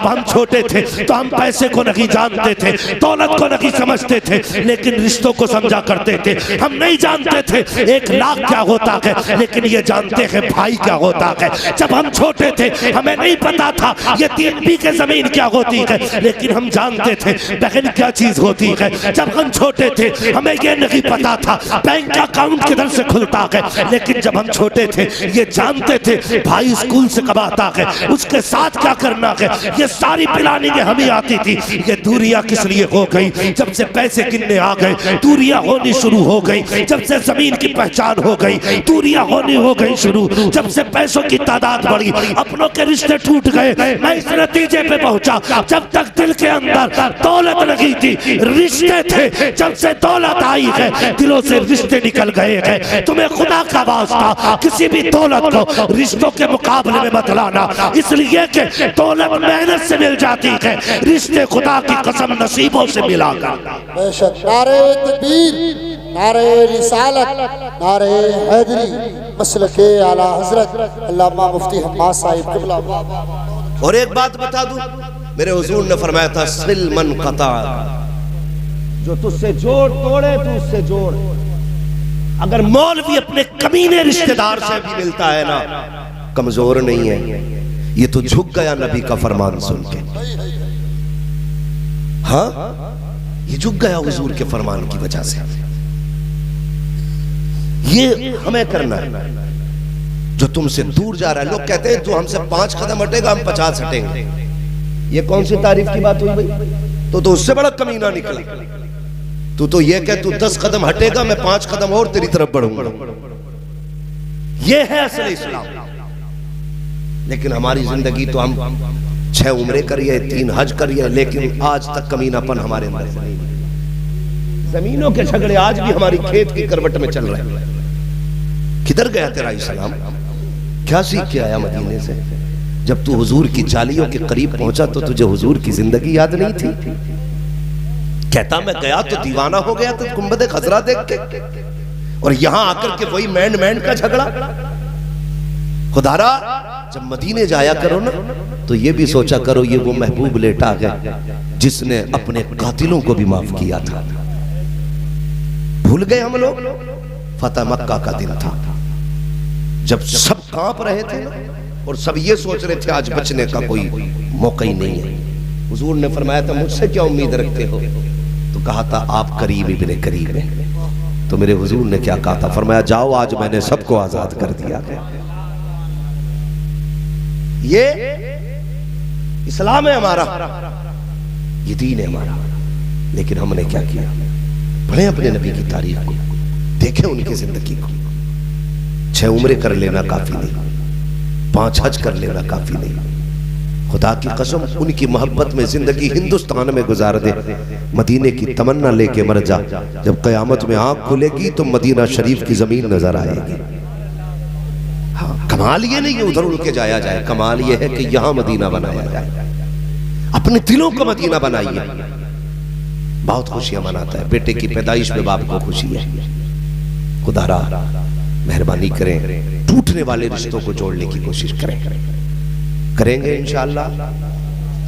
जब हम छोटे थे तो हम पैसे को नहीं जानते थे, दौलत को नहीं समझते थे, लेकिन रिश्तों को समझा करते थे। हम नहीं जानते थे 1 लाख क्या होता है, लेकिन ये जानते हैं भाई क्या होता है। जब हम छोटे थे हमें नहीं पता था ये 3 बीघे जमीन क्या होती है, लेकिन हम जानते थे बहन क्या चीज होती है। जब हम छोटे थे हमें ये नहीं पता था बैंक अकाउंट किधर से खुलता है, लेकिन जब हम छोटे थे ये जानते थे भाई स्कूल से कब आता है, उसके साथ क्या करना है, ये सारी प्लानिंग हमें आती थी। ये दूरियां किस लिए हो गई? जब से पैसे गिनने आ गए दूरियां होनी शुरू हो गई। जब से जमीन की पहचान हो गई दूरियां होनी हो गई शुरू। जब से पैसों की तादाद बढ़ी अपनों के रिश्ते टूट गए। मैं इस नतीजे पे पहुंचा जब तक दिल के अंदर दौलत नहीं थी रिश्ते थे। जब से दौलत आई है दिलों से रिश्ते निकल गए हैं। तुम्हें खुदा का वास्ता किसी भी दौलत को रिश्तों के मुकाबले में मत लाना, इसलिए कि दौलत मेहनत से मिल जाती है, रिश्ते खुदा की कसम नसीबों से मिला कर। बेशक नारे तकबीर, नारे रिसालत, नारे हैदरी, मसलके आला हजरत अल्लामा मुफ्ती हम्माद साहिब क़िबला। और एक बात बता दूं, मेरे हुजूर ने फरमाया था सिल मन क़ता, जो तुझसे जोड़ तोड़े तू उससे जोड़। अगर मौलवी अपने कमीने रिश्तेदार से भी मिलता है ना, कमजोर नहीं है, ये तो झुक गया नबी का फरमान सुन के। हाँ, ये झुक गया हुजूर के फरमान की वजह से। ये हमें करना है। जो तुमसे दूर जा रहा है, लोग कहते हैं तू हमसे 5 कदम हटेगा हम 50 हटेंगे। ये कौन सी तारीफ की बात हुई भाई? तो उससे बड़ा कमीना निकला। तू तो ये कह तू 10 कदम हटेगा मैं 5 कदम और तेरी तरफ बढ़ूंगा। ये है असल इस्लाम। लेकिन हमारी जिंदगी तो हम 6 उम्रे करिए, 3 हज करिए, लेकिन आज तक कमीनापन हमारे अंदर नहीं। जमीनों के झगड़े आज भी हमारी खेत की करवट में चल रहे हैं। किधर गया तेरा इस्लाम? क्या सीख के आया मदीने से? जब तू हुजूर की जालियों के करीब पहुंचा तो तुझे हुजूर की जिंदगी याद नहीं थी? कहता मैं गया तो दीवाना हो गया तो गुंबद खजरा देख के, और यहां आकर के वही मैंड का झगड़ा। खुदारा जब मदीने जाया करो ना तो ये भी सोचा करो ये वो महबूब लेटा है जिसने अपने कातिलों को भी माफ किया था। भूल गए हम लोग? फतह मक्का का दिन था जब सब कांप रहे थे और सब ये सोच रहे थे आज बचने का कोई मौका ही नहीं है। हुजूर ने फरमाया था मुझसे क्या उम्मीद रखते हो? तो कहा था आप करीब इब्ने करीब हैं। तो मेरे हुजूर ने क्या कहा था? फरमाया जाओ आज मैंने सबको आजाद कर दिया है। ये इस्लाम है हमारा, ये दीन है हमारा। लेकिन हमने क्या किया? पढ़े अपने नबी की तारीख को, देखें उनकी जिंदगी को। 6 उम्रे कर लेना काफी नहीं, 5 हज कर लेना काफी नहीं। खुदा की कसम उनकी मोहब्बत में जिंदगी हिंदुस्तान में गुजार दे, मदीने की तमन्ना लेके मर जा। जब कयामत में आंख खुलेगी तो मदीना शरीफ की जमीन नजर आएगी। हाँ, कमाल ये नहीं है उधर उनके जाया जाए, कमाल ये है कि यहां मदीना बनाया जाए। अपने दिलों का मदीना बनाइए। बहुत खुशियां मनाता है, बेटे की पैदाइश में बाप को खुशी है। खुदारा मेहरबानी करें, टूटने वाले रिश्तों को जोड़ने की कोशिश करें। करेंगे इंशाअल्लाह,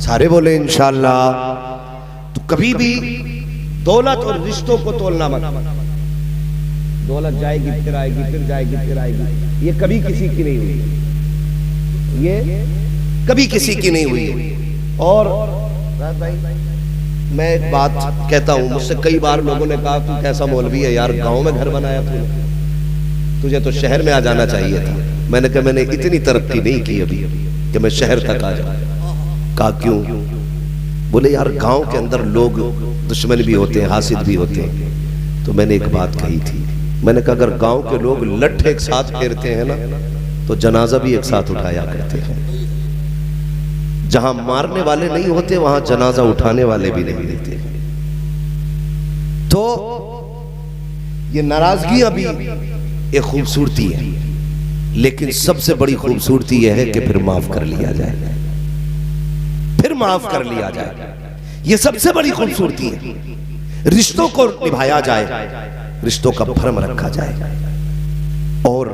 सारे बोले इंशाअल्लाह। तो कभी भी दौलत और रिश्तों को तोलना मत। दौलत जाएगी फिर आएगी, फिर जाएगी फिर आएगी, ये कभी किसी की नहीं हुई, ये कभी किसी की नहीं हुई। और भाई मैं एक बात कहता हूं, मुझसे कई बार लोगों ने कहा तू कैसा मौलवी है यार, गांव में घर बनाया तूने, तुझे तो शहर में आ जाना चाहिए था। मैंने कहा मैंने इतनी तरक्की नहीं की अभी कि मैं शहर तक आ जाऊं। कहा क्यों? बोले यार गांव के अंदर लोग दुश्मन भी होते हैं, हासिद भी होते हैं। तो मैंने एक बात कही थी, मैंने कहा अगर गांव के लोग लठ एक साथ फेरते हैं ना तो जनाजा भी एक साथ उठाया करते हैं। जहां मारने वाले नहीं होते वहां जनाजा उठाने वाले भी नहीं रहते। तो ये नाराजगी अभी एक खूबसूरती है, लेकिन सबसे बड़ी खूबसूरती यह है कि फिर माफ कर लिया जाए, फिर माफ कर लिया जाए। ये सबसे बड़ी खूबसूरती है। रिश्तों को निभाया जाए, रिश्तों का भरम रखा जाए। और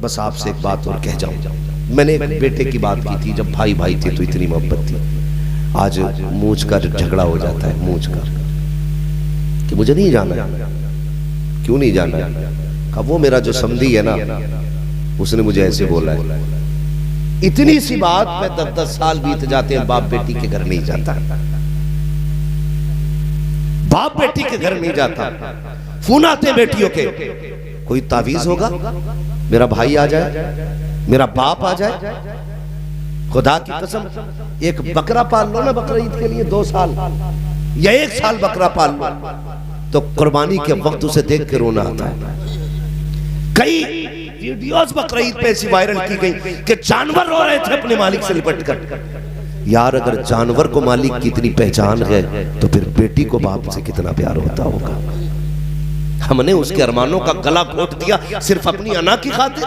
बस आपसे एक बात और कह जाऊं, मैंने एक बेटे की बात की थी, जब भाई भाई थे तो इतनी मोहब्बत थी। आज मूंछ का झगड़ा हो जाता है, मूंछ का, कि मुझे नहीं जाना। क्यों नहीं जाना? कहा वो मेरा जो समधी है ना, उसने मुझे ऐसे बोला है। इतनी सी बात पे 10-10 साल बीत जाते हैं, बाप बेटी के घर नहीं जाता, बाप बेटी के घर नहीं जाता। फोन आते हैं बेटियों के, कोई तावीज होगा, मेरा भाई आ जाए, मेरा बाप आ जाए। खुदा की कसम, एक बकरा पाल लो ना बकरा ईद के लिए 2 साल या 1 साल बकरा पाल लो, तो कुर्बानी के वक्त उसे देख के रोना आता है। कई वीडियोस बकरा ईद पे ऐसी वायरल की गई कि जानवर रो रहे थे अपने मालिक से लिपट कर। यार अगर जानवर को मालिक की इतनी पहचान है तो फिर बेटी को बाप से कितना प्यार होता होगा। हमने उसके अरमानों का गला घोट दिया सिर्फ अपनी अना की खातिर,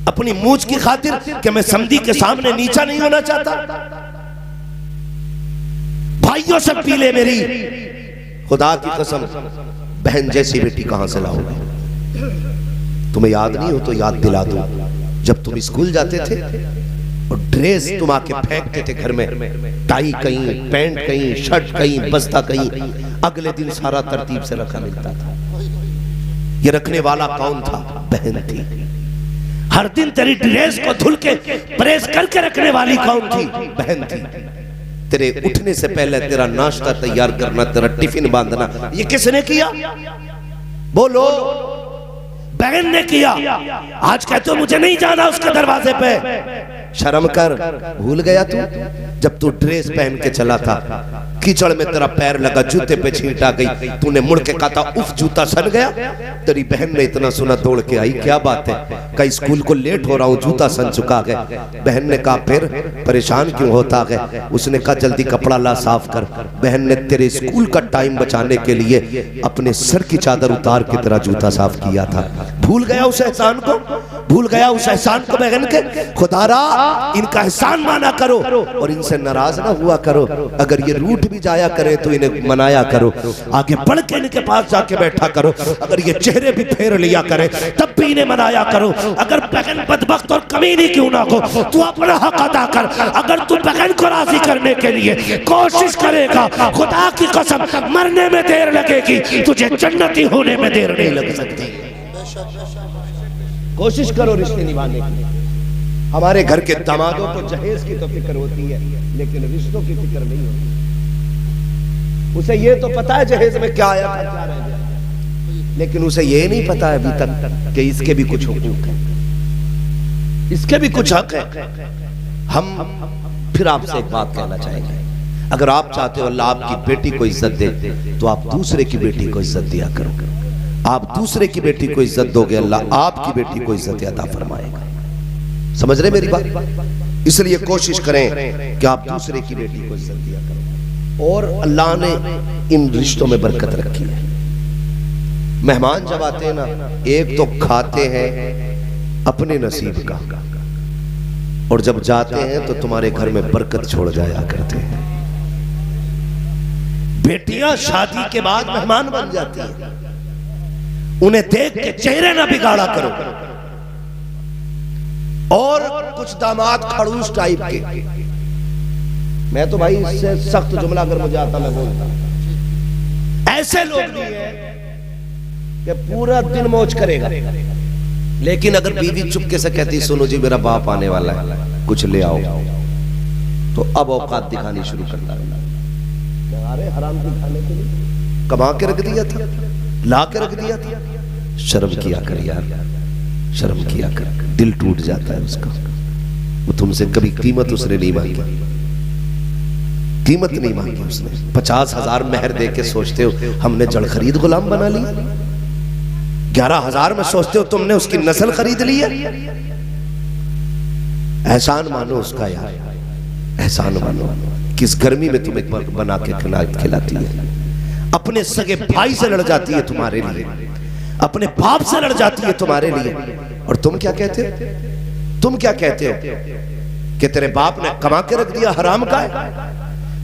अपनी मूंछ की खातिर, कि मैं समधी के सामने नीचा नहीं होना चाहता। भाइयों से पीले मेरी, खुदा की कसम, बहन जैसी बेटी कहां से लाओगे? तुम्हें याद नहीं हो तो याद दिला दो, जब तुम स्कूल जाते थे और ड्रेस तुम आके फेंकते थे घर में, टाई कहीं, पैंट कहीं, शर्ट कहीं, बस्ता कहीं, अगले दिन सारा तरतीब से रखा मिलता था। ये रखने वाला कौन था? बहन थी। हर दिन तेरी ड्रेस को धुल के प्रेस करके रखने वाली कौन थी? बहन थी। तेरे उठने से पहले तेरा नाश्ता तैयार करना, तेरा टिफिन बांधना, ये किसने किया? बोलो। बहन ने किया। आज कहते हो मुझे नहीं जाना उसके दरवाजे पे, शर्म कर। भूल गया तू जब तू ड्रेस पहन के चला था, कीचड़ में तेरा पैर लगा, जूते पे छींट आ गई, तूने मुड़ के कहा था उफ जूता सन गया। तेरी बहन ने इतना सुना दौड़ के आई, क्या बात है? कहीं स्कूल को लेट हो रहा हूँ, जूता सन चुका है। बहन ने कहा फिर परेशान क्यों होता है? उसने कहा जल्दी कपड़ा ला साफ कर। बहन ने तेरे स्कूल का टाइम बचाने के लिए अपने सर की चादर उतार के तेरा जूता साफ किया था। भूल गया उस एहसान को? भूल गया उस एहसान को बहन के? खुदारा इनका एहसान माना करो और इनसे नाराज ना हुआ करो। अगर ये रूठ भी जाया करे तो इन्हें मनाया करो, आगे बढ़ के इनके पास जाके बैठा करो। अगर ये चेहरे भी फेर लिया करे तब भी इन्हें मनाया करो। अगर बहन बदबख्त और कमीनी क्यों ना हो, तू अपना हक अदा कर। अगर तू बहन को राजी करने के लिए कोशिश करेगा, खुदा की कसम मरने में देर लगेगी, तुझे जन्नती होने में देर नहीं लग सकती। कोशिश करो रिश्ते निभाने की। हमारे घर के दामादों को जहेज की तो फिक्र होती है, लेकिन रिश्तों की फिक्र नहीं होती। उसे ये तो पता है जहेज में क्या आया था, क्या रह गया, लेकिन उसे ये नहीं पता है अभी तक कि इसके भी कुछ हुकूक है, इसके भी कुछ हक है। हम फिर आपसे एक बात कहना चाहेंगे, अगर आप चाहते हो अल्लाह आपकी बेटी को इज्जत दे तो आप दूसरे की बेटी को इज्जत दिया करो। आप दूसरे की बेटी को इज्जत दोगे, अल्लाह आपकी बेटी को इज्जत अता फरमाएगा। समझ रहे मेरी बात? इसलिए कोशिश करें कि आप दूसरे की बेटी को इज्जत दिया करो। और अल्लाह ने इन रिश्तों में बरकत रखी है। मेहमान जब आते हैं ना, एक तो खाते हैं अपने नसीब का, और जब जाते हैं तो तुम्हारे घर में बरकत छोड़ जाया करते हैं। बेटियां शादी के बाद मेहमान बन जाती हैं, उन्हें देख के चेहरे ना बिगाड़ा करो। और कुछ दामाद खड़ूस टाइप के, मैं तो भाई इससे सख्त जुमला अगर मुझे आता मैं बोलता, ऐसे लोग भी हैं कि पूरा दिन मौज करेगा, लेकिन अगर बीवी चुपके से कहती सुनो जी मेरा बाप आने वाला है, कुछ ले आओ, तो अब औकात दिखानी शुरू करता है। अरे हराम की खाने के लिए कमा के रख दिया था, ला के रख दिया था। शर्म किया कर यार, शर्म किया कर। दिल टूट जाता है उसका। वो तुमसे कभी कीमत उसने नहीं मांगी, कीमत नहीं मांगी उसने। 50,000 मेहर दे के सोचते हो हमने जड़ खरीद गुलाम बना ली। 11,000 में सोचते हो तुमने उसकी नस्ल खरीद ली है। एहसान मानो उसका यार, एहसान मानो। किस गर्मी में तुम्हें बना के खिलाती है, अपने सगे भाई से लड़ जाती है तुम्हारे लिए, अपने बाप से लड़ जाती है तुम्हारे लिए। और तुम क्या कहते हो? तुम क्या कहते हो कि तेरे बाप ने कमा के रख दिया, हराम का है।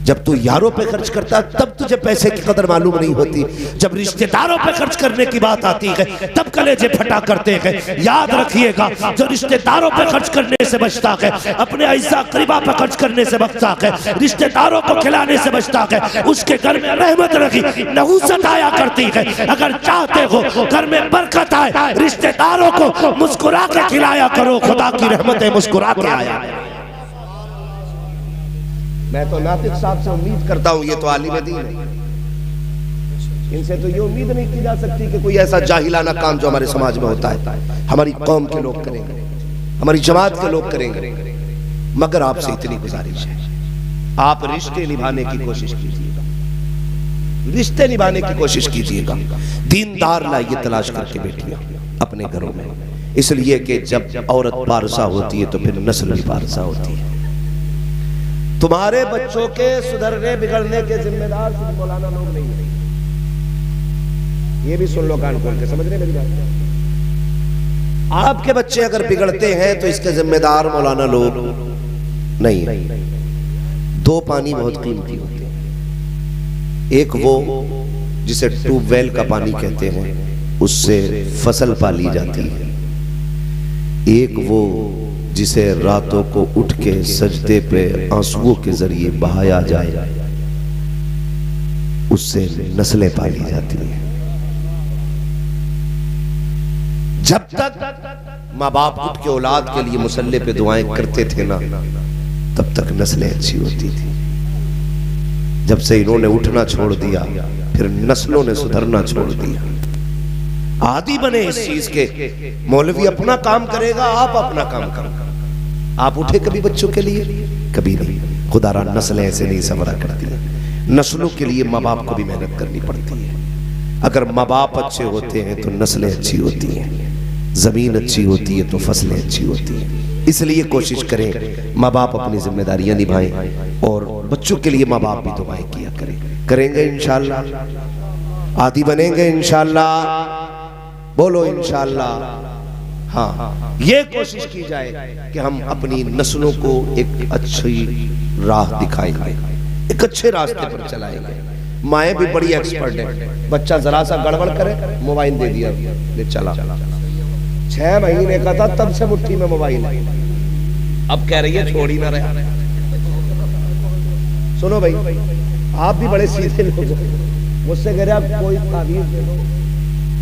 जब तू यारों पे खर्च करता तब तुझे पैसे की कदर मालूम नहीं होती, जब रिश्तेदारों पे खर्च करने की बात आती है तब कलेजे फटा करते हैं। याद रखिएगा, जो रिश्तेदारों पे खर्च करने से बचता है, अपने अइज़ा करीबा पे खर्च करने से बचता है, रिश्तेदारों को खिलाने से बचता है, उसके घर में रहमत रखी नहुसत आया करती है। अगर चाहते हो घर में बरकत आए, रिश्तेदारों को मुस्कुरा के खिलाया करो, खुदा की रहमतें मुस्कुरा के आया। मैं तो नातिक साहब से उम्मीद करता हूं, ये तो आलिम दीन है, इनसे तो ये उम्मीद नहीं की जा सकती कि कोई ऐसा जाहिलाना काम जो हमारे समाज में होता है हमारी कौम के लोग करेंगे, हमारी जमात के लोग करेंगे। मगर आपसे इतनी गुजारिश है, आप रिश्ते निभाने की कोशिश कीजिएगा, रिश्ते निभाने की कोशिश कीजिएगा। दीनदार लाइए तलाश करके बेटियां अपने घरों में, इसलिए कि जब औरत पारसा होती है तो फिर नस्ल भी पारसा होती है। तुम्हारे बच्चों के सुधरने बिगड़ने के जिम्मेदार सिर्फ मौलाना लोग नहीं है, ये भी सुन लो कान खोल के, समझ रहे मेरी बात। आपके बच्चे अगर बिगड़ते हैं तो इसके जिम्मेदार मौलाना लोग नहीं है। दो पानी बहुत कीमती होते हैं, एक वो जिसे ट्यूबवेल का पानी कहते हैं, उससे फसल पाली जाती है, एक वो जिसे रातों को उठ के सजदे पे आंसुओं के जरिए बहाया जाए, उससे नस्लें पाली जाती हैं। जब तक माँ बाप उठ के औलाद के लिए मुसल्ले पे दुआएं करते थे ना, तब तक नस्लें अच्छी होती थी। जब से इन्होंने उठना छोड़ दिया, फिर नस्लों ने सुधरना छोड़ दिया। आदी बने इस चीज के, मौलवी अपना काम करेगा, आप अपना काम करो। आप उठे कभी बच्चों के लिए? कभी नहीं। खुदारा नस्लें ऐसे नहीं संवरा करती है, नस्लों के लिए माँ बाप को भी मेहनत करनी पड़ती है। अगर माँ बाप अच्छे होते हैं तो नस्लें अच्छी होती हैं, जमीन अच्छी होती है तो फसलें अच्छी होती हैं। इसलिए कोशिश करें माँ बाप अपनी जिम्मेदारियां निभाएं और बच्चों के लिए माँ बाप भी दुआएं किया करें। करेंगे इंशाअल्लाह, आदी बनेंगे इंशाअल्लाह, बोलो इंशाअल्लाह। हाँ, ये कोशिश की जाए कि हम अपनी नस्लों को एक अच्छी राह दिखाएंगे, एक अच्छे रास्ते पर चलाएंगे। माएँ भी बड़ी एक्सपर्ट है, बच्चा जरा सा गड़बड़ करे मोबाइल दे दिया, ले चला। 6 महीने का था तब से मुट्ठी में मोबाइल है, अब कह रही है छोड़ ही ना रहे। सुनो भाई, आप भी बड़े सीधे लोग हो, मुझसे कह रहे आप कोई ताबीज दे दो,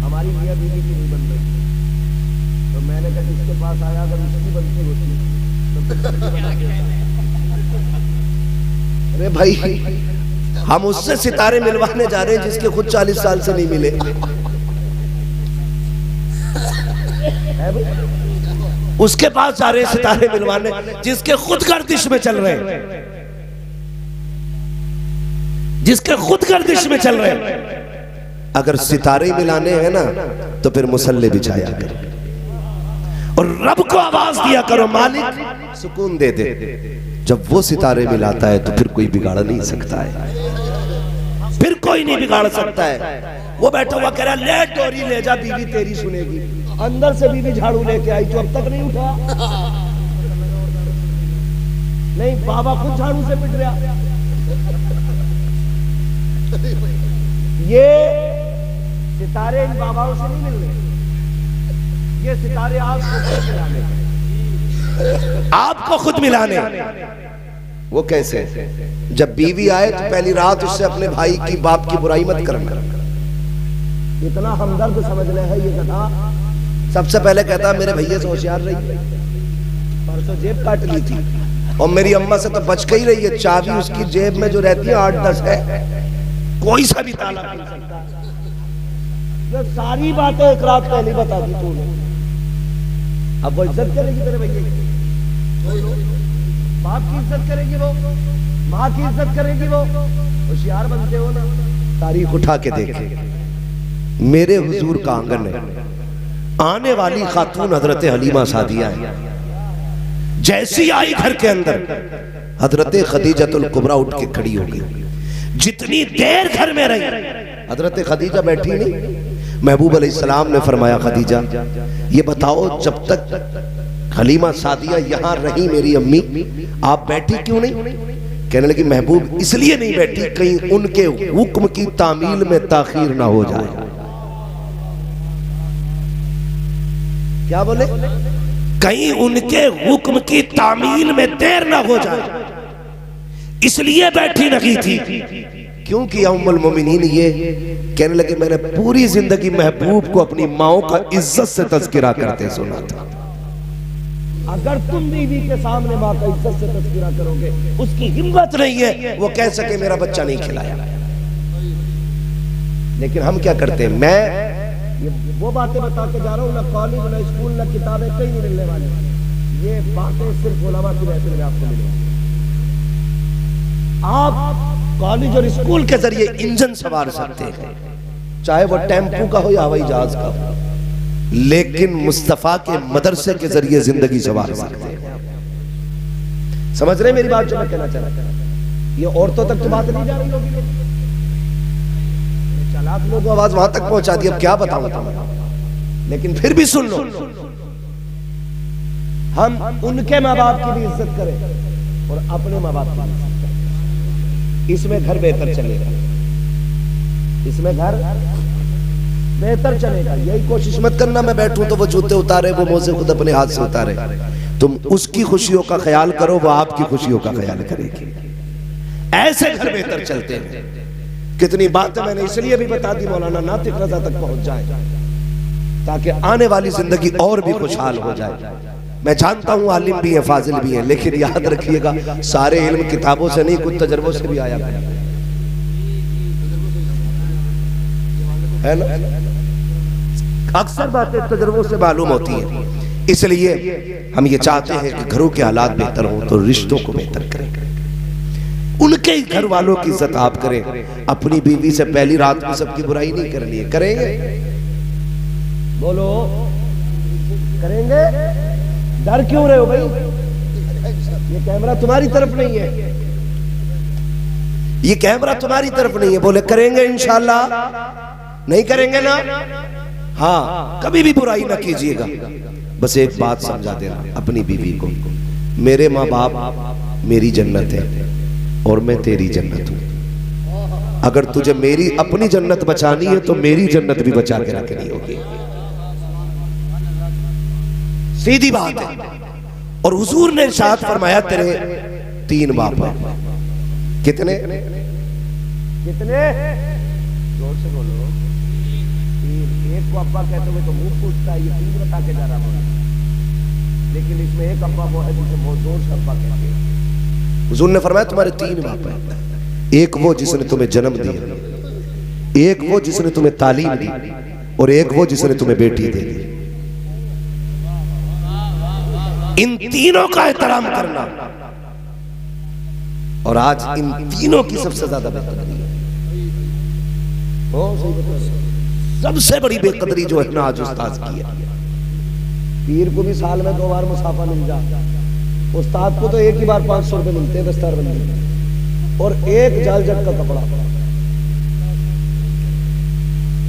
हमारी मियां बीवी की नहीं बन रही। तो मैंने कहा जिसके पास आया अगर उसकी बनती होती तो अरे भाई, हम उससे सितारे मिलवाने जा रहे हैं जिसके खुद 40 साल से नहीं मिले। उसके पास जा रहे हैं सितारे मिलवाने जिसके खुद गर्दिश में चल रहे हैं, जिसके खुद गर्दिश में चल रहे हैं। अगर सितारे मिलाने हैं ना तो फिर मुसल्ले बिछाया करो और रब को आवाज दिया करो, मालिक सुकून दे दे। जब वो सितारे मिलाता है तो फिर कोई बिगाड़ नहीं सकता है, फिर कोई नहीं बिगाड़ सकता है। वो बैठा हुआ कह रहा ले डोरी ले जा, बीवी तेरी सुनेगी। अंदर से बीवी झाड़ू लेके आई तो अब तक नहीं उठा। नहीं, बाबा खुद झाड़ू से पिट रहा। ये सितारे इन बाबाओं से नहीं मिल रहे, ये सितारे आपको खुद मिलाने, आपको खुद मिलाने। वो कैसे? जब बीवी आए तो पहली रात उससे अपने भाई की बाप की बुराई मत करना। इतना हमदर्द समझना है ये गधा। सबसे पहले कहता मेरे भैया से होशियार रही, परसों जेब काट ली थी और मेरी अम्मा से तो बच के ही रही है। चाबी उसकी जेब में जो रहती है 8-10 है, कोई सा भी ताला खोल सकता है। ये सारी बातें एक रात पहले बता दी तूने, अब वो इज्जत करेगी तेरे भैया की, बाप की इज्जत करेगी वो, माँ की इज्जत करेगी वो। होशियार बनते हो ना। तारीख उठा के देखे, मेरे हुजूर का आंगन है, आने वाली खातून हजरत हलीमा सादिया है। जैसी आई घर के अंदर हजरत खदीजतुल कुबरा उठ के खड़ी हो गई। जितनी देर घर में रही हजरत खदीजा बैठी नहीं। महबूब अलैहिस्सलाम ने फरमाया खदीजा ये बताओ जब तक हलीमा सादिया यहाँ रही मेरी अम्मी, आप बैठी क्यों नहीं? कहने लगी महबूब इसलिए नहीं बैठी कहीं उनके हुक्म की तामील में ताखीर ना हो जाए। क्या बोले? कहीं उनके हुक्म की तामील में देर ना हो जाए इसलिए बैठी नहीं थी। क्योंकि उम्मुल मोमिनीन ये कहने लगे मैंने पूरी जिंदगी महबूब को अपनी माओ का इज्जत से तज़किरा करते सुना था। अगर तुम बीवी के सामने माँ का इज्जत से तज़किरा करोगे, उसकी हिम्मत नहीं है वो कह सके मेरा बच्चा नहीं खिलाया। लेकिन हम क्या करते हैं, मैं ये वो बातें बता के जा रहा हूँ, ना कॉलेज ना स्कूल ना किताबें कहीं नहीं मिलने वाली, ये बातें सिर्फ उलमा की महफिल में आपको मिलेंगी। आप कॉलेज और स्कूल के जरिए इंजन सवार सकते हैं, चाहे वो टेम्पू का हो या हवाई जहाज का हो, लेकिन मुस्तफा के मदरसे के जरिए जिंदगी सवार सकते हैं। समझ रहे मेरी बात जो मैं कहना चाह रहा हूं? ये औरतों तक तो बात नहीं जा रही होगी, चालाक लोग आवाज वहां तक पहुंचा दी, अब क्या बताऊं तुम्हें, लेकिन फिर भी सुन लो। हम उनके माँ बाप की भी इज्जत करें और अपने माँ बाप की भी इज्जत करें, इसमें घर बेहतर चलेगा, इसमें घर बेहतर चलेगा। यही कोशिश मत करना मैं बैठूं तो वो जूते उतारे, वो मोजे खुद अपने हाथ से उतारे। तुम उसकी खुशियों का ख्याल करो, वो आपकी खुशियों का ख्याल करेगी। ऐसे घर बेहतर चलते हैं। कितनी बातें मैंने इसलिए भी बता दी मौलाना नातिक रजा तक पहुंच जाए, ताकि आने वाली जिंदगी और भी खुशहाल हो जाए। मैं जानता हूं आलिम भी है, फाजिल भी है, लेकिन याद रखिएगा सारे इल्म किताबों से नहीं, कुछ तजर्बों से भी आया है ना। अक्सर बातें तजर्बों से मालूम होती हैं। इसलिए हम ये चाहते हैं कि घरों के हालात बेहतर हों तो रिश्तों को बेहतर करें, उनके घर वालों की इज्जत आप करें। अपनी बीवी से पहली रात में सबकी बुराई नहीं करनी है। करेंगे? बोलो करेंगे? डर क्यों रहे हो भाई? ये कैमरा तुम्हारी तरफ नहीं है, ये कैमरा तुम्हारी तरफ नहीं है। बोले करेंगे इंशाल्लाह, नहीं करेंगे ना? हाँ, कभी भी बुराई ना कीजिएगा। बस एक बात समझा देना अपनी बीवी को, मेरे माँ बाप मेरी जन्नत है और मैं तेरी जन्नत हूं। अगर तुझे मेरी अपनी जन्नत बचानी है तो मेरी जन्नत भी बचा के रखनी होगी। सीधी बात है। और हुजूर ने इरशाद फरमाया तेरे 3 बाप हैं। कितने? कितने? जोर से बोलो। एक को अब्बा कहते हुए तो मुंह पूछता है, ये 3 बता के जा रहा हूं, लेकिन इसमें एक अब्बा वो है जिसे बहुत जोर से अब्बा कहते हैं। हुजूर ने फरमाया तुम्हारे 3 बाप हैं। एक वो जिसने तुम्हें जन्म दिया, एक वो जिसने तुम्हें तालीम दी, और एक वो जिसने तुम्हें बेटी दे दी। इन तीनों का एहतराम करना। और आज इन तीनों की सबसे ज्यादा बेकदरी है। सबसे बड़ी बेकदरी जो है ना आज उस्ताद की है। पीर को भी साल में 2 बार मुसाफा मिल जाता, उस्ताद को तो एक ही बार 500 रुपए मिलते हैं दस्तार बंदी, और एक जालजट का कपड़ा।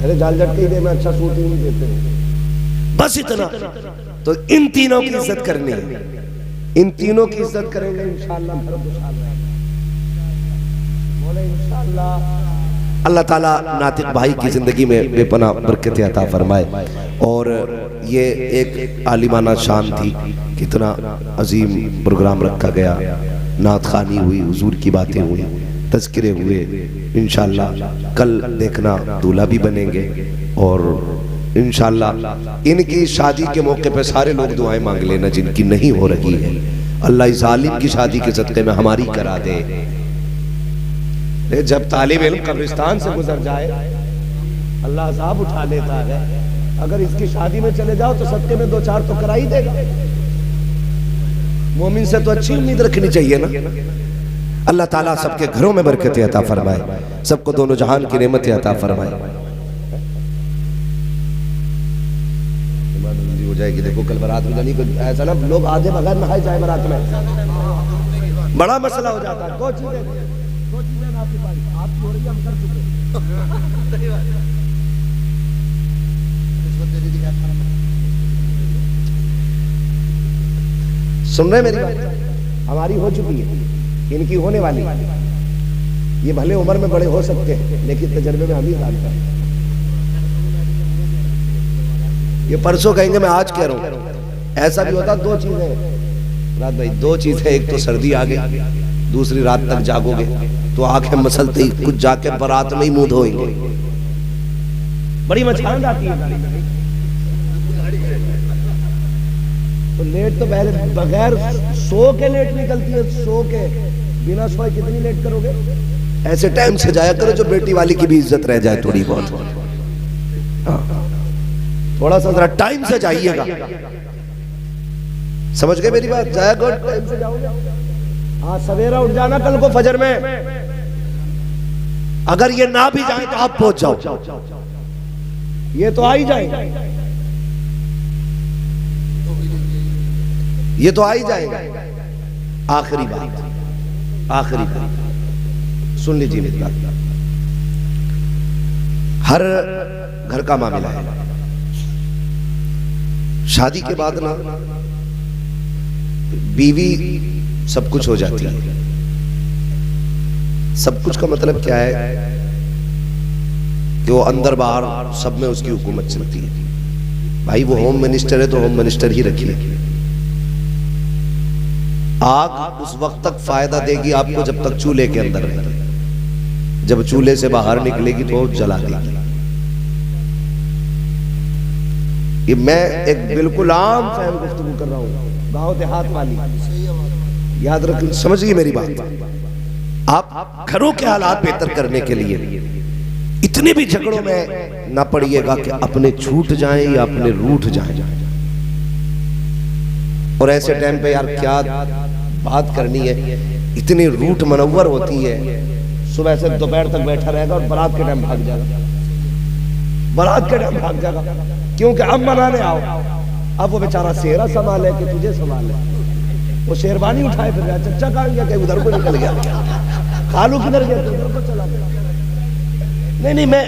अरे जालजट के ही दे में अच्छा सूट ही नहीं देते, बस इतना। तो इन तीनों की इज्जत करनी है, इन तीनों की इज्जत करेंगे इंशाअल्लाह घर खुशहाल रहेगा। बोले इंशाअल्लाह। अल्लाह ताला नातिक भाई की जिंदगी में बेपनाह बरकत अता फरमाए। और ये एक आलिमाना शान थी, कितना अजीम प्रोग्राम रखा गया, नात खानी हुई, हुजूर की बातें हुई, तज़किरे हुए। इंशाअल्लाह कल देखना दूल्हा भी बनेंगे, और इंशाअल्लाह इनकी शादी के मौके पे सारे लोग दुआएं मांग लेना जिनकी नहीं हो रही है। अल्लाह इस आलिम की शादी के सदक़े में हमारी करा दे। जब तालिब इल्म कब्रिस्तान से गुजर जाए अल्लाह अज़ाब उठा लेता है। अगर इसकी शादी में चले जाओ तो सदक़े में 2-4 तो करा ही देगा। मोमिन से तो अच्छी उम्मीद रखनी चाहिए ना। अल्लाह ताला सबके घरों में बरकत अता फरमाए, सबको दोनों जहान की नेमत अता फरमाए। हो जाएगी। देखो कल बारात में जानी ऐसा ना लोग आधे बगैर नहाए जाए बारात में, बड़ा मसला हो जाता है। दो चीजें आपकी पारी आपकी हो रही है, हम कर चुके। सुन रहे मेरी बात? हमारी हो चुकी है। इनकी होने वाली। ये भले उम्र में बड़े हो सकते हैं लेकिन तजर्बे में हम ही जानते हैं। ये परसों कहेंगे मैं आज कह रहा हूं। ऐसा भी होता। दो चीजें रात भाई, दो चीजें, एक तो सर्दी आ गई, दूसरी रात तक जागोगे तो आंखें मसलते ही कुछ जाके बारात में ही मुंह धोएंगे। बड़ी मचान आती है तो लेट तो पहले बगैर सो के लेट निकलती है। सो के बिना सोए कितनी लेट करोगे? ऐसे टाइम से जाया करो जो बेटी वाली की भी इज्जत रह जाए थोड़ी बहुत। थोड़ा सा जरा टाइम से जाइएगा। समझ गए मेरी बात? जाया करो टाइम से जाओगे। हाँ, सवेरा उठ जाना कल को फजर में। अगर ये ना भी जाए तो आप पहुंच जाओ। ये तो आ ही जाएगा, ये तो आ ही जाएगा। आखिरी बात, आखिरी बात सुन लीजिए मेरी बात। हर घर का मामला है। शादी के बाद ना बीवी सब कुछ हो जाती है। सब कुछ का मतलब क्या है कि वो अंदर बाहर सब में उसकी हुकूमत चलती है। भाई वो होम मिनिस्टर है तो होम मिनिस्टर ही रखिए। आग उस वक्त तक फायदा देगी आपको जब तक चूल्हे के अंदर रहेगी। जब चूल्हे से बाहर निकलेगी तो जला देगी। ये मैं एक बिल्कुल आम फहम गुफ्तगू कर रहा हूं, गांव देहात वाली। याद रखिए, समझिए मेरी बात। आप घरों के हालात बेहतर करने के लिए इतने भी झगड़ों में ना पड़िएगा कि अपने छूट जाएं या अपने रूठ जाएं। और ऐसे टाइम पे यार क्या बात करनी है, इतनी रूठ मनव्वर होती है। सुबह से दोपहर तक बैठा रहेगा और बारात के टाइम भाग जाएगा। बारात के टाइम भाग जाएगा क्योंकि अब मनाने आओ। अब वो बेचारा सेहरा संभाले कि तुझे संभाले। वो शेरवानी उठाए फिर गया, चच्चा कहाँ गया? कहीं उधर को निकल गया। खालू किधर गया? तो उधर को चला गया। नहीं, मैं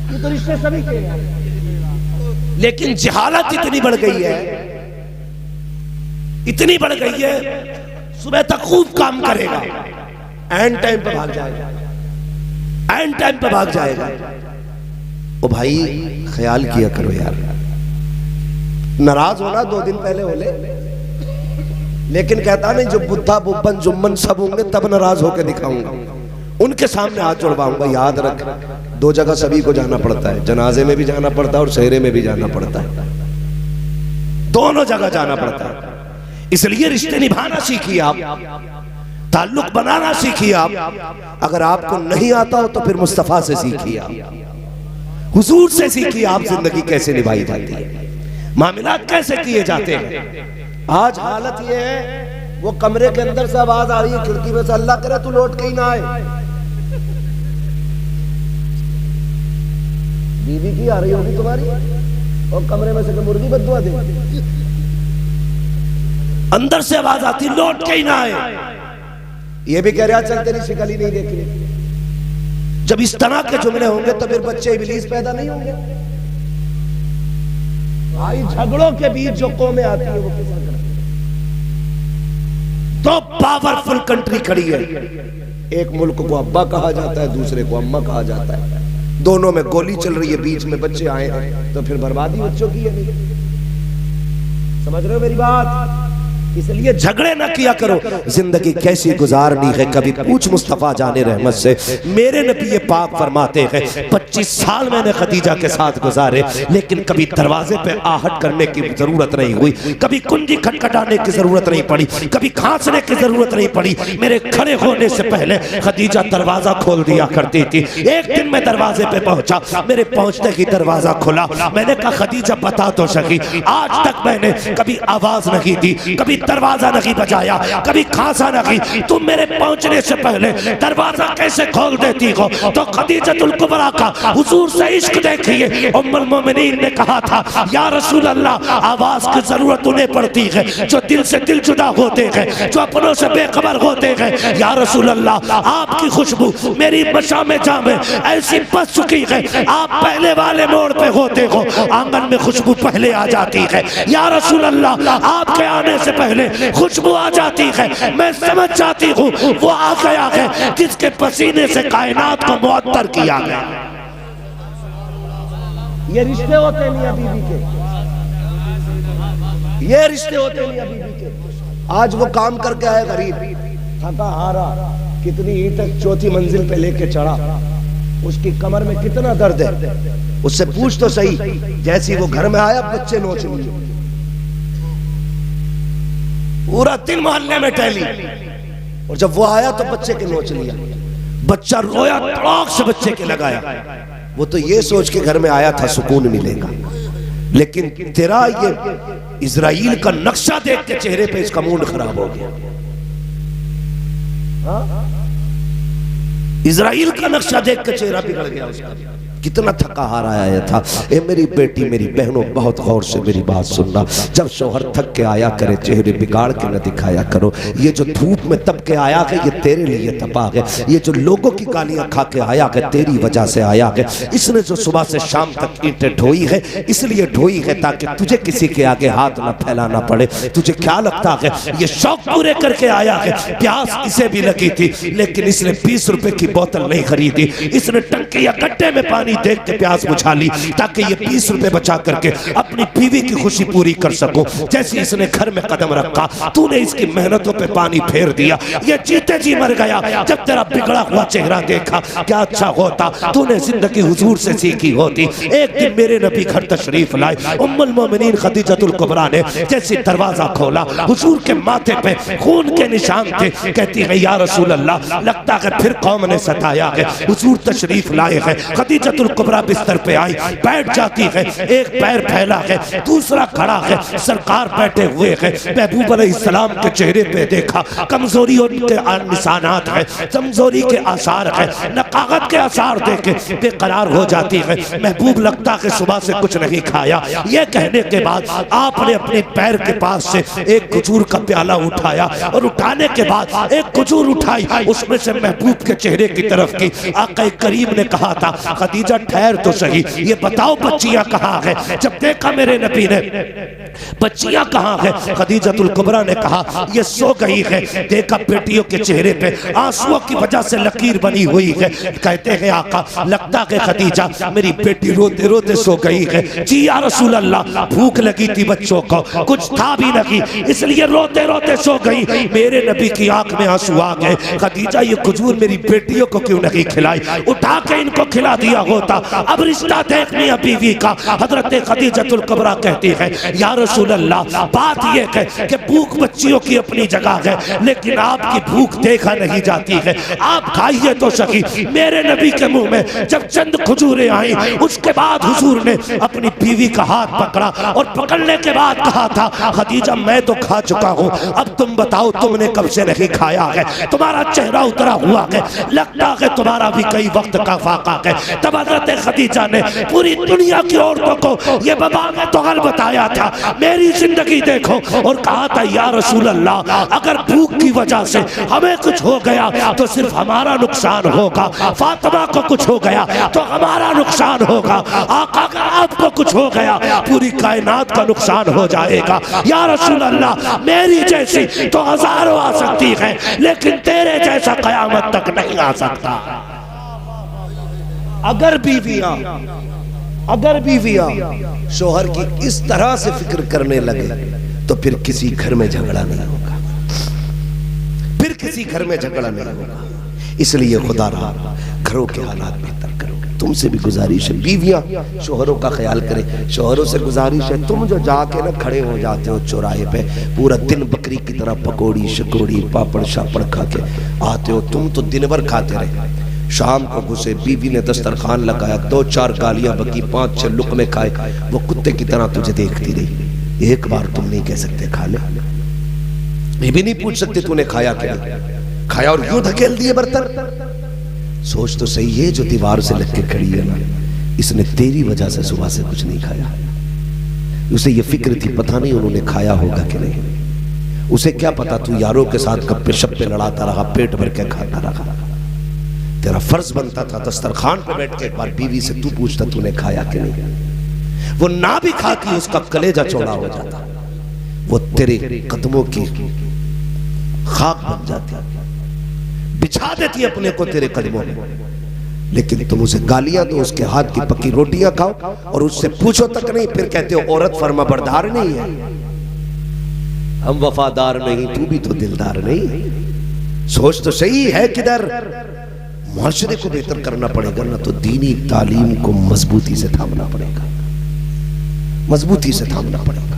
ये तो रिश्ते सभी के हैं, लेकिन जहालत इतनी बढ़ गई है, इतनी बढ़ गई है। सुबह तक खूब काम करेगा, एंड टाइम पे भाग जाएगा, एंड टाइम पे भाग जाएगा। ओ भाई ख्याल किया करो यार। नाराज होना 2 दिन पहले हो ले, लेकिन कहता नहीं जो बुद्धा बुब्बन जुम्मन सब होंगे तब नाराज होकर दिखाऊंगा, उनके सामने हाथ जोड़वाऊंगा। याद रख, 2 जगह सभी को जाना पड़ता है। जनाजे में भी जाना पड़ता है और सेहरे में भी जाना पड़ता है। दोनों जगह जाना पड़ता है। इसलिए रिश्ते निभाना सीखिए आप, ताल्लुक बनाना सीखिए आप। अगर आपको नहीं आता हो तो फिर मुस्तफा से सीखिए आप, हुजूर से सीखिए आप जिंदगी कैसे निभाई जाती है, मामलात कैसे किए जाते हैं। आज हालत ये है, वो कमरे के अंदर से आवाज आ रही है खिड़की में से, अल्लाह करे तू लौट के ही ना आए। बीवी की आ रही होगी तुम्हारी और कमरे में से मुर्गी बदुआ दे। अंदर से आवाज आती लौट के ही ना आए। ये भी कह रहा चल तेरी शिकल ही नहीं देखनी। जब इस तरह के जुमले होंगे तो फिर बच्चे इब्लीस पैदा नहीं होंगे। भाई झगड़ों के बीच जो कौमें आती है वो किस तरह? तो पावरफुल कंट्री खड़ी है। एक मुल्क को अब्बा कहा जाता है, दूसरे को अम्मा कहा जाता है। दोनों में गोली चल रही है, बीच में बच्चे आए हैं तो फिर बर्बादी बच्चों की है। समझ रहे हो मेरी बात? इसलिए झगड़े ना किया करो। जिंदगी कैसी गुजारनी है कभी पूछ मुस्तफा जाने रहमत से। मेरे नबी ये पाक फरमाते हैं 25 साल मैंने खदीजा के साथ गुजारे, लेकिन कभी दरवाजे पे आहट करने की जरूरत नहीं हुई, कभी कुंजी खटखटाने की जरूरत नहीं पड़ी, कभी खांसने की जरूरत नहीं पड़ी। मेरे खड़े होने से पहले खदीजा दरवाजा खोल दिया करती थी। एक दिन मैं दरवाजे पे पहुंचा, मेरे पहुंचते ही दरवाजा खुला। मैंने कहा खदीजा बता तो सकी, आज तक मैंने कभी आवाज नहीं दी, कभी दरवाजा नहीं बजाया, कभी खांसा नहीं। तुम मेरे पहुंचने से पहले दरवाजा कैसे खोल देती हो? तो खदीजतुल कुबरा का हुजूर से इश्क देखिए। उम्मुल मोमिनीन ने कहा था या रसूल अल्लाह, आवाज की जरूरत उन्हें पड़ती है जो दिल से दिल जुदा होते हैं, जो अपनों से बेखबर होते हैं। या रसूल अल्लाह, आपकी खुशबू मेरी मशा में जामे ऐसी बस चुकी है, आप पहले वाले मोड़ पे होते हो, आंगन में खुशबू पहले आ जाती है। या रसूल अल्लाह, आपके आने से पहले खुशबू आ जाती है, मैं समझ जाती हूँ वो आ गया है जिसके पसीने से कायनात को मुअत्तर किया गया। ये रिश्ते होते हैं मियां बीवी के, ये रिश्ते होते हैं मियां बीवी के। आज वो काम करके आए गरीब, थका हारा, कितनी ईंट चौथी मंजिल पे लेके चढ़ा, उसकी कमर में कितना दर्द है, उससे पूछ तो सही। जैसे वो घर में आया बच्चे नोच लिए, पूरा दिन मोहल्ले में टहली, और जब वो आया तो बच्चे के नोच लिया। बच्चा रोया, तड़ाक से बच्चे के लगाया। वो तो ये सोच के घर में आया था सुकून मिलेगा, लेकिन तेरा ये इजराइल का नक्शा देख के चेहरे पे इसका मूड खराब हो गया। इजराइल का नक्शा देख के चेहरा बिगड़ गया उसका। कितना थका हारा आया था। ए मेरी बेटी, मेरी बहनों, बहुत गौर से मेरी बात सुनना। जब शौहर थक के आया करे, चेहरे बिगाड़ के न दिखाया करो। ये जो धूप में तप के आया है, ये तेरे लिए तपा है। ये जो लोगों की गालियां खा के आया है, तेरी वजह से आया है। इसने जो सुबह से शाम तक ईंटें ढोई है, इसलिए ढोई है ताकि तुझे किसी के आगे हाथ न फैलाना पड़े। तुझे क्या लगता है ये शौक पूरे करके आया है? प्यास इसे भी लगी थी, लेकिन इसने 20 रुपए की बोतल नहीं खरीदी। इसने टंके या गड्ढे में पानी देख के प्यास बुझा ली ताकि ये 20 रुपए बचा करके अपनी बीवी की खुशी पूरी कर सको। जैसे इसने घर में कदम रखा, तूने इसकी मेहनतों पे पानी फेर दिया। ये जीते जी मर गया। जब तेरा बिगड़ा हुआ चेहरा देखा, क्या अच्छा होता तूने जिंदगी हुजूर से सीखी होती। एक दिन मेरे नबी घर तशरीफ लाए। उम्मुल मोमिनीन खदीजतुल कुबरा ने जैसे दरवाजा खोला, हुजूर के माथे पे खून के निशान थे। कहती है या रसूल अल्लाह, लगता है फिर कौम ने सताया है। हुजूर तशरीफ लाए हैं। खदीजतुल कुबरा बिस्तर पे आई, बैठ जाती है। एक पैर फैला है, दूसरा खड़ा है। सरकार बैठे हुए हैं। महबूब अलैहिस्सलाम के चेहरे पे देखा, कमजोरी के निशानात है, कमजोरी के आसार है, नकागत के आसार देखे बेकरार हो जाती है। महबूब लगता है सुबह से कुछ नहीं खाया। ये कहने के बाद आपने अपने पैर के पास से एक खजूर का प्याला उठाया, और उठाने के बाद एक खजूर उठाई, उसमें से महबूब के चेहरे की तरफ की। आका करीम ने कहा था, खदीजा ठहर तो सही, ये बताओ बच्चियां कहाँ है? जब देखा मेरे नबी ने, बच्चियां कहाँ है? खदीजतुल कुबरा ने कहा ये सो गई है। देखा बेटियों के चेहरे पे आंसुओं की वजह से लकीर बनी हुई है। कहते हैं आका, लगता है खदीजा मेरी बेटी रोते रोते सो गई है। जी या रसूल अल्लाह, भूख लगी थी बच्चों को, कुछ था भी नहीं, इसलिए रोते रोते सो गई। मेरे नबी की आंख में आंसू आ गए। खदीजा ये खजूर मेरी बेटियों को क्यों नहीं खिलाई? उठा के इनको खिला दिया होता। अब रिश्ता देख मियां बीवी का। हजरत खदीजतुल कुबरा कहती है या रसूल अल्लाह, बात यह है कि भूख बच्चियों की अपनी जगह है, लेकिन आपकी भूख देखा नहीं जाती है। आप खाइए तो सही। मेरे नबी के मुंह में जब चंद खजूरें आई, उसके बाद हुजूर ने अपनी बीवी का हाथ पकड़ा, और पकड़ने के बाद कहा था खदीजा मैं तो खा चुका हूँ, अब तुम बताओ तुमने कब से नहीं खाया है? तुम्हारा चेहरा उतरा हुआ है, लगता है तुम्हारा भी कई वक्त का फाका है। तब हजरत खदीजा ने पूरी दुनिया की औरतों को ये बबा में तो गल बताया था, मेरी जिंदगी देखो, और कहा था या रसूल अल्लाह, अगर भूख की वजह से हमें कुछ हो गया तो सिर्फ हमारा नुकसान होगा। फातिमा को कुछ हो गया तो हमारा नुकसान होगा। आका का आपको कुछ हो गया, पूरी कायनात का नुकसान हो जाएगा। या रसूल अल्लाह, मेरी जैसी तो हजारों आ सकती है, लेकिन तेरे जैसा कयामत तक नहीं आ सकता। अगर बीवियां शोहर की इस तरह से फिक्र करने लगे तो फिर किसी घर में झगड़ा नहीं होगा, फिर किसी घर में झगड़ा नहीं होगा। इसलिए खुदा रहा घरों के हालात बेहतर करो। तुमसे भी गुजारिश है, बीवियां शोहरों का ख्याल करें। शोहरों से गुजारिश है, तुम जो जाके ना खड़े हो जाते हो चौराहे पे, पूरा दिन बकरी की तरह पकौड़ी शकौड़ी पापड़ शापड़ खा के आते हो, तुम तो दिन भर खाते रहे। शाम को घुसे, बीवी ने दस्तरखान लगाया, 2-4 गालियां बकी, 5-6 लुकमे खाए, वो कुत्ते की तरह तुझे देखती रही। एक बार तुम नहीं कह सकते खा ले, ये भी नहीं पूछ सकते तूने खाया क्या? खाया और यूं धकेल दिए बर्तन। सोच तो सही, ये जो दीवार से लग के खड़ी है ना, इसने तेरी वजह से सुबह से कुछ नहीं खाया। उसे ये फिक्र थी पता नहीं उन्होंने खाया होगा कि नहीं। उसे क्या पता तू यारों के साथ गप्पे शप्पे लड़ाता रहा, पेट भर के खाता रहा। तेरा फर्ज बनता था दस्तरखान पे बैठ के एक बार बीवी से तू पूछता तूने खाया कि नहीं। वो ना भी खाती उसका कलेजा चौड़ा हो जाता। वो तेरे कदमों की खाक बन जाती, बिछा देती अपने को तेरे कदमों में। लेकिन तुम उसे गालियां दो, उसके हाथ की पक्की रोटियां खाओ और उससे पूछो तक नहीं, फिर कहते हो औरत फर्मा बरदार नहीं है, हम वफादार नहीं, तू भी तो दिलदार नहीं। सोच तो सही है किधर। मुआशरे को बेहतर करना पड़ेगा ना तो दीनी तालीम को मजबूती से थामना पड़ेगा, मजबूती से थामना पड़ेगा।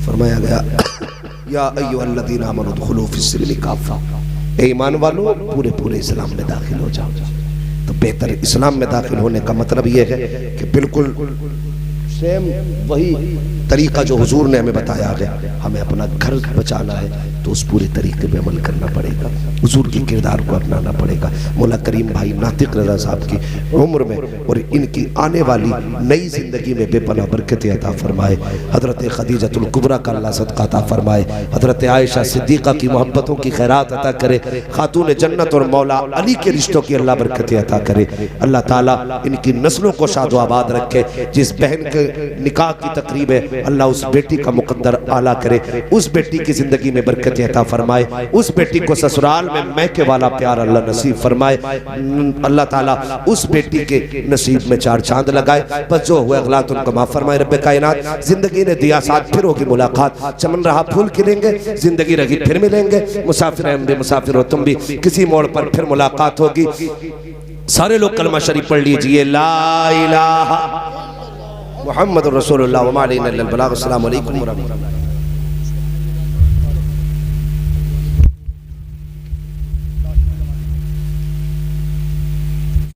फरमाया गया या अय्युहल्लज़ीना आमनू उदखुलू फिस्सिल्मी काफ़ा, ए ईमान वालों पूरे पूरे इस्लाम में दाखिल हो जाओ। तो बेहतर इस्लाम में दाखिल होने का मतलब यह है कि बिल्कुल सेम वही तरीका जो हुजूर ने हमें बताया है, हमें अपना घर बचाना है तो उस पूरे तरीके पे अमल करना पड़ेगा, हुजूर के किरदार को अपनाना पड़ेगा। मौला करीम भाई नातिक रज़ा साहब की उम्र में और इनकी आने वाली नई जिंदगी में बेपनाह बरकत अता फरमाए। हजरत खदीजतुल कुबरा का अल्लाह सदका अता फरमाए। हजरत आयशा सिद्दीक़ा की मोहब्बतों की खैरात अता करे। खातून जन्नत और मौला अली के रिश्तों की अल्लाह बरकत अता करे। अल्लाह ताला इनकी नस्लों को शादो आबाद रखे। जिस बहन के निकाह की तकरीब है अल्लाह उस बेटी का मुकद्दर आला करे, उस बेटी की जिंदगी में बरकत अता फरमाए, उस बेटी को ससुराल में मैके वाला प्यार अल्लाह नसीब फरमाए। अल्लाह ताला उस बेटी के नसीब में चार चांद लगाए। बस जो हुआ गलत उनको माफ फरमाए। रब्बे कायनात जिंदगी ने दिया साथ, फिर होगी मुलाकात, चमन रहा फूल खिलेंगे, जिंदगी रही फिर मिलेंगे। मुसाफिर हम भी मुसाफिर हो तुम भी, किसी मोड़ पर फिर मुलाकात होगी। सारे लोग कलमा शरीफ पढ़ लीजिए, ला इलाहा मुहम्मद रसूलुल्लाह व मा अलैना इल्लल बलाग। अस्सलामु अलैकुम व रहमतुल्लाह।